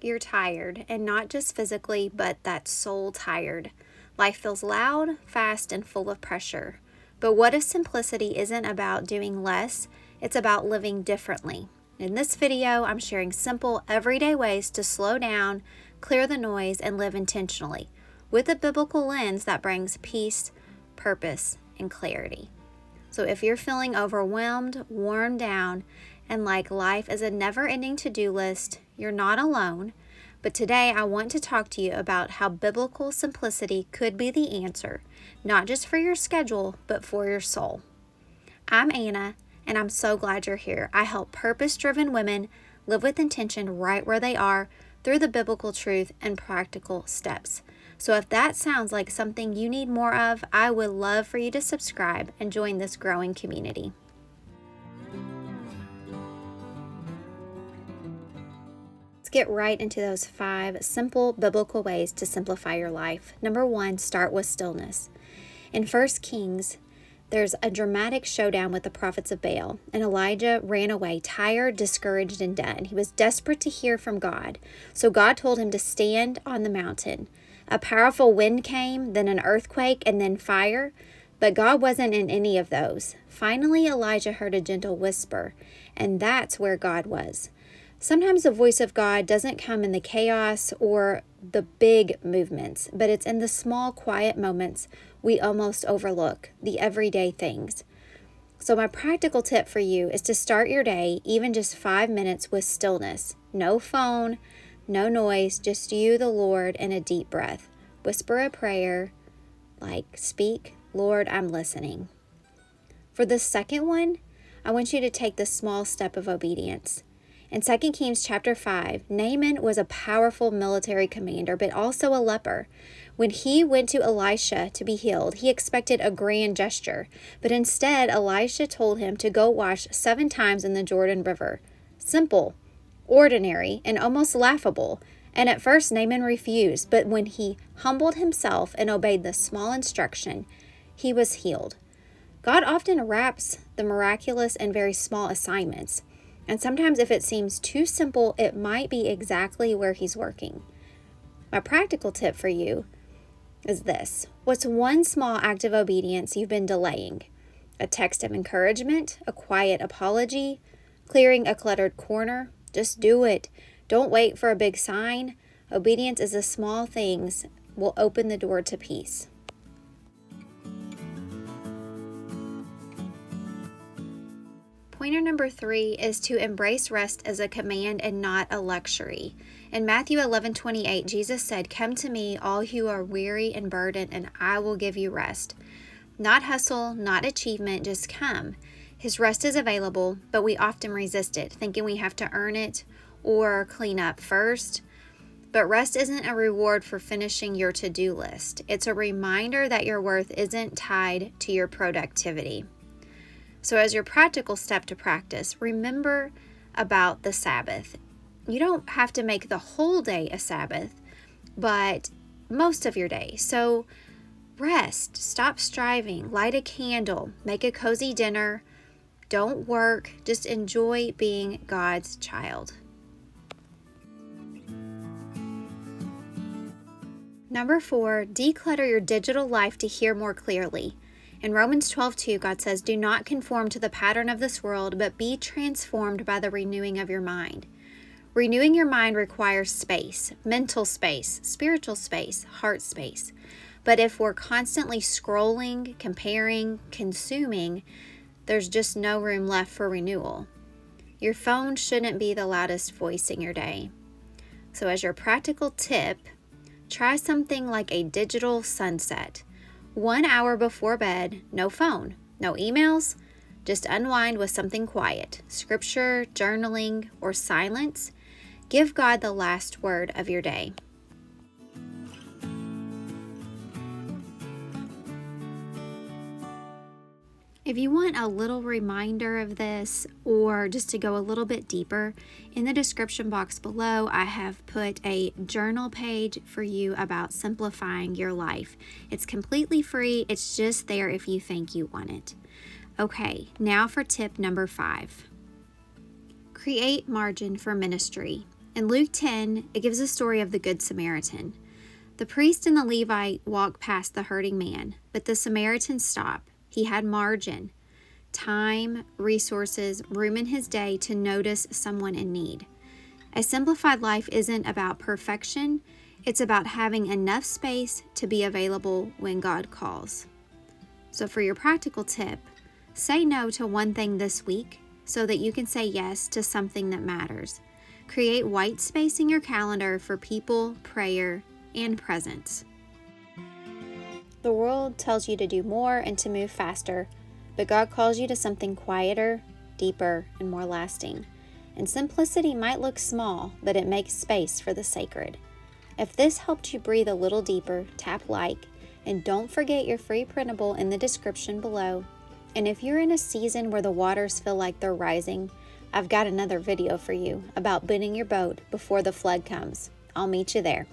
you're tired, and not just physically, but that soul tired. Life feels loud, fast, and full of pressure. But what if simplicity isn't about doing less? It's about living differently. In this video, I'm sharing simple, everyday ways to slow down, clear the noise, and live intentionally with a biblical lens that brings peace, purpose, and clarity. So if you're feeling overwhelmed, worn down, and like life is a never-ending to-do list, you're not alone. But today I want to talk to you about how biblical simplicity could be the answer, not just for your schedule, but for your soul. I'm Anna, and I'm so glad you're here. I help purpose-driven women live with intention right where they are through the biblical truth and practical steps. So if that sounds like something you need more of, I would love for you to subscribe and join this growing community. Let's get right into those 5 simple biblical ways to simplify your life. Number 1, start with stillness. In 1 Kings, there's a dramatic showdown with the prophets of Baal, and Elijah ran away, tired, discouraged, and done. He was desperate to hear from God, so God told him to stand on the mountain. A powerful wind came, then an earthquake, and then fire, but God wasn't in any of those. Finally, Elijah heard a gentle whisper, and that's where God was. Sometimes the voice of God doesn't come in the chaos or the big movements, but it's in the small, quiet moments we almost overlook, the everyday things. So my practical tip for you is to start your day, even just 5 minutes, with stillness. No phone, no noise, just you, the Lord, and a deep breath. Whisper a prayer like, "Speak, Lord, I'm listening." For the second one, I want you to take the small step of obedience. In 2 Kings chapter 5, Naaman was a powerful military commander, but also a leper. When he went to Elisha to be healed, he expected a grand gesture, but instead Elisha told him to go wash 7 times in the Jordan River. Simple, ordinary, and almost laughable. And at first Naaman refused, but when he humbled himself and obeyed the small instruction, he was healed. God often wraps the miraculous in very small assignments. And sometimes if it seems too simple, it might be exactly where he's working. My practical tip for you is this. What's one small act of obedience you've been delaying? A text of encouragement, a quiet apology, clearing a cluttered corner? Just do it. Don't wait for a big sign. Obedience is the small things will open the door to peace. Pointer number 3 is to embrace rest as a command and not a luxury. In Matthew 11:28, Jesus said, "Come to me, all who are weary and burdened, and I will give you rest." Not hustle, not achievement, just come. His rest is available, but we often resist it, thinking we have to earn it or clean up first. But rest isn't a reward for finishing your to-do list. It's a reminder that your worth isn't tied to your productivity. So as your practical step to practice, remember about the Sabbath. You don't have to make the whole day a Sabbath, but most of your day. So rest, stop striving, light a candle, make a cozy dinner. Don't work, just enjoy being God's child. Number 4, declutter your digital life to hear more clearly. In Romans 12:2, God says, "Do not conform to the pattern of this world, but be transformed by the renewing of your mind." Renewing your mind requires space, mental space, spiritual space, heart space. But if we're constantly scrolling, comparing, consuming, there's just no room left for renewal. Your phone shouldn't be the loudest voice in your day. So as your practical tip, try something like a digital sunset. 1 hour before bed, no phone, no emails, just unwind with something quiet, scripture, journaling, or silence. Give God the last word of your day. If you want a little reminder of this or just to go a little bit deeper, in the description box below, I have put a journal page for you about simplifying your life. It's completely free. It's just there if you think you want it. Okay, now for tip number 5. Create margin for ministry. In Luke 10, it gives a story of the Good Samaritan. The priest and the Levite walk past the hurting man, but the Samaritan stopped. He had margin, time, resources, room in his day to notice someone in need. A simplified life isn't about perfection, it's about having enough space to be available when God calls. So for your practical tip, say no to one thing this week so that you can say yes to something that matters. Create white space in your calendar for people, prayer, and presence. The world tells you to do more and to move faster, but God calls you to something quieter, deeper, and more lasting. And simplicity might look small, but it makes space for the sacred. If this helped you breathe a little deeper, tap like, and don't forget your free printable in the description below. And if you're in a season where the waters feel like they're rising, I've got another video for you about building your boat before the flood comes. I'll meet you there.